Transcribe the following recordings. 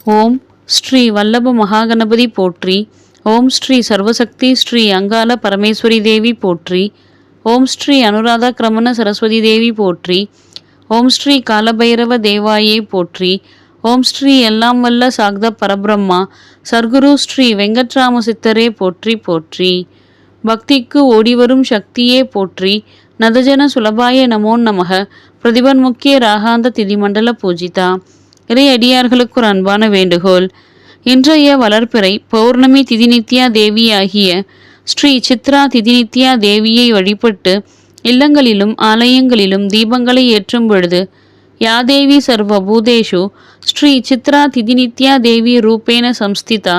ஓம் ஸ்ரீ வல்லப மகாகணபதி போற்றி. ஓம் ஸ்ரீ சர்வசக்தி ஸ்ரீ அங்காள பரமேஸ்வரி தேவி போற்றி. ஓம் ஸ்ரீ அனுராதா கிரமண சரஸ்வதி தேவி போற்றி. ஓம் ஸ்ரீ காலபைரவ தேவாயே போற்றி. ஓம் ஸ்ரீ எல்லாம் வல்ல சாக்த பரபிரம்மா சர்க்குரு ஸ்ரீ வெங்கட்ராம சித்தரே போற்றி போற்றி. பக்திக்கு ஓடிவரும் சக்தியே போற்றி. நதஜன சுலபாய நமோ நமக. பிரதிபன்முக்கிய ராகாந்த திதிமண்டல பூஜிதா. இறை அடியார்களுக்கு ஒரு அன்பான வேண்டுகோள். இன்றைய வளர்ப்பிறை பௌர்ணமி திதிநித்யா தேவியாகிய ஸ்ரீ சித்ரா திதிநித்யா தேவியை வழிபட்டு இல்லங்களிலும் ஆலயங்களிலும் தீபங்களை ஏற்றும் பொழுது யாதேவி சர்வ பூதேஷு ஸ்ரீ சித்ரா திதிநித்யா தேவி ரூபேன சம்ஸ்திதா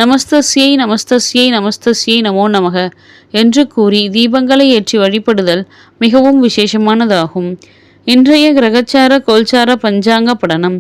நமஸ்தஸ்யை நமஸ்தஸ்யை நமஸ்தஸ்யை நமோ நமக என்று கூறி தீபங்களை ஏற்றி வழிபடுதல் மிகவும் விசேஷமானதாகும். இன்றைய கிரகச்சார கோல்சார பஞ்சாங்க படனம்.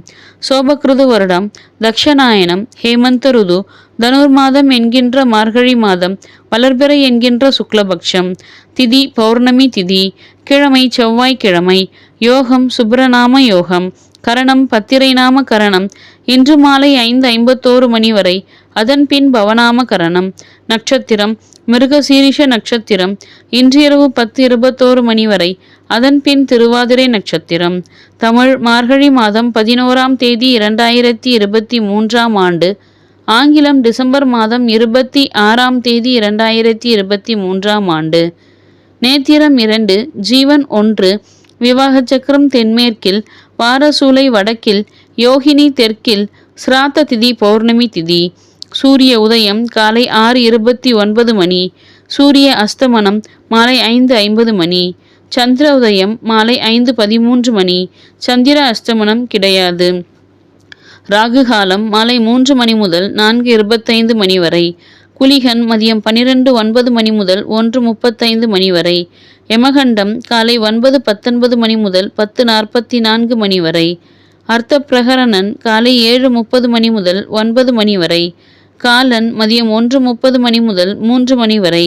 சோபக்ருது வருடம் தக்ஷநாயனம் ஹேமந்த ருது தனுர்மாதம் என்கின்ற மார்கழி மாதம் வளர்பிறை என்கின்ற சுக்லபக்ஷம். திதி பௌர்ணமி திதி. கிழமை செவ்வாய்க்கிழமை. யோகம் சுப்ரநாம யோகம். கரணம் பத்திரை நாம கரணம். இன்று மாலை 5:51 மணி வரை. அதன் பின் பவநாம கரணம். நட்சத்திரம் மிருகசீரிஷ நட்சத்திரம். இன்று இரவு 10:21 மணி வரை. அதன் பின் திருவாதிரை நட்சத்திரம். தமிழ் மார்கழி மாதம் 11ஆம் தேதி 2023ஆம் ஆண்டு. ஆங்கிலம் டிசம்பர் மாதம் 26ஆம் தேதி 2023ஆம் ஆண்டு. நேத்திரம் 2, ஜீவன் 1, விவாக சக்கரம் தென்மேற்கில், வாரசூலை வடக்கில், யோகினி தெற்கில், சிராத்த திதி பௌர்ணமி திதி. சூரிய உதயம் காலை 6:29 மணி. சூரிய அஸ்தமனம் மாலை 5:50 மணி. சந்திர உதயம் மாலை 5:13 மணி. சந்திர அஸ்தமனம் கிடையாது. ராகு காலம் மாலை 3 மணி முதல் 4:25 மணி வரை. குளிகன் மதியம் 12:09 மணி முதல் 1:35 மணி வரை. யமகண்டம் காலை 9:19 மணி முதல் 10:44 மணி வரை. அர்த்த பிரகரணன் காலை 7:30 மணி முதல் 9 மணி வரை. காலன் மதியம் 1:30 மணி முதல் 3 மணி வரை.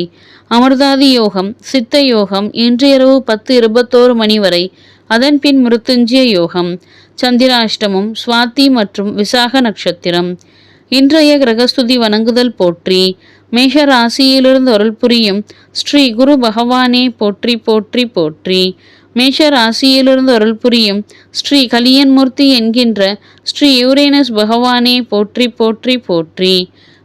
அமிர்தாதி யோகம் சித்த யோகம் இன்று இரவு 10:21 மணி வரை. அதன் பின் மிருத்துஞ்சிய யோகம். சந்திராஷ்டமம் சுவாதி மற்றும் விசாக நட்சத்திரம். இன்றைய கிரகஸ்துதி வணங்குதல் போற்றி. மேஷ ராசியிலிருந்து அருள் புரியும் ஸ்ரீ குரு பகவானே போற்றி போற்றி போற்றி. மேஷ ராசியிலிருந்து அருள் புரியும் ஸ்ரீ கலியன்மூர்த்தி என்கின்ற ஸ்ரீ யூரேனஸ் பகவானே போற்றி போற்றி போற்றி.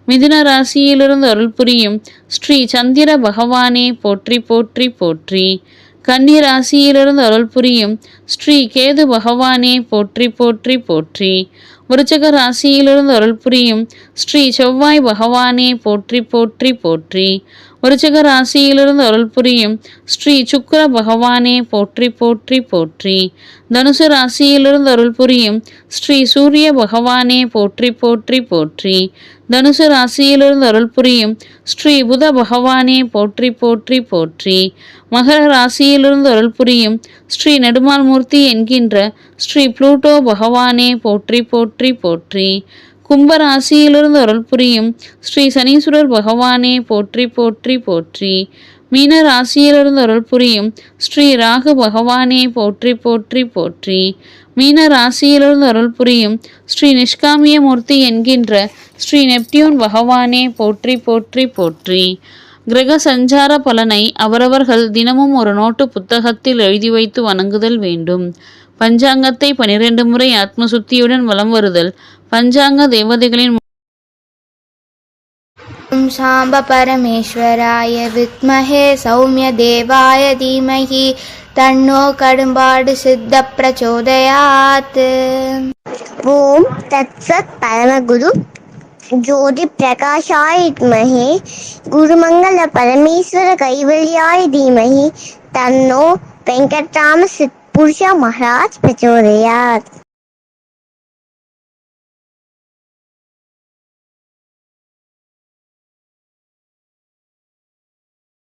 மிதுன ராசியிலிருந்து அருள் புரியும் ஸ்ரீ சந்திர பகவானே போற்றி போற்றி போற்றி. கன்னி ராசியிலிருந்து அருள் புரியும் ஸ்ரீ கேது பகவானே போற்றி போற்றி போற்றி. விருச்சக ராசியிலிருந்து அருள் புரியும் ஸ்ரீ செவ்வாய் பகவானே போற்றி போற்றி போற்றி. விருச்சக ராசியிலிருந்து அருள் புரியும் ஸ்ரீ சுக்கிர பகவானே போற்றி போற்றி போற்றி. தனுசு ராசியிலிருந்து அருள் புரியும் ஸ்ரீ சூரிய பகவானே போற்றி போற்றி போற்றி. தனுசு ராசியிலிருந்து அருள் புரியும் ஸ்ரீ புத பகவானே போற்றி போற்றி போற்றி. மகர ராசியிலிருந்து அருள் புரியும் ஸ்ரீ நெடுமால்மூர்த்தி என்கின்ற ஸ்ரீ புளூட்டோ பகவானே போற்றி போற்றி போற்றி. கும்ப ராசியிலிருந்து அருள் புரியும் ஸ்ரீ சனீஸ்வரர் பகவானே போற்றி போற்றி போற்றி. மீன ராசியிலிருந்து அருள் புரியும் ஸ்ரீ ராகு பகவானே போற்றி போற்றி போற்றி. மீன ராசியிலிருந்து அருள் புரியும் ஸ்ரீ நிஷ்காமிய மூர்த்தி என்கின்ற ஸ்ரீ நெப்டியூன் பகவானே போற்றி போற்றி போற்றி. கிரக சஞ்சார பலனை அவரவர்கள் தினமும் ஒரு நோட்டு புத்தகத்தில் எழுதி வைத்து வணங்குதல் வேண்டும். பஞ்சாங்கத்தை 12 முறை ஆத்மசுத்தியுடன் வலம் வருதல் பஞ்சாங்க தேவதைகளின் சாம்ப பரமேஸ்வராய வித்மஹே சௌமிய தேவாய தீமஹி தன்னோ கடும்பாடு சித்த பிரச்சோதயாத். ஓம் தத்சத் பரமகுரு ஜோதி பிரகாஷாய வித்மஹே குருமங்கள பரமேஸ்வர கைவல்யாய தீமஹி தன்னோ வெங்கட்ராம சித் புருஷ மகாராஜ் பிரச்சோதயாத்.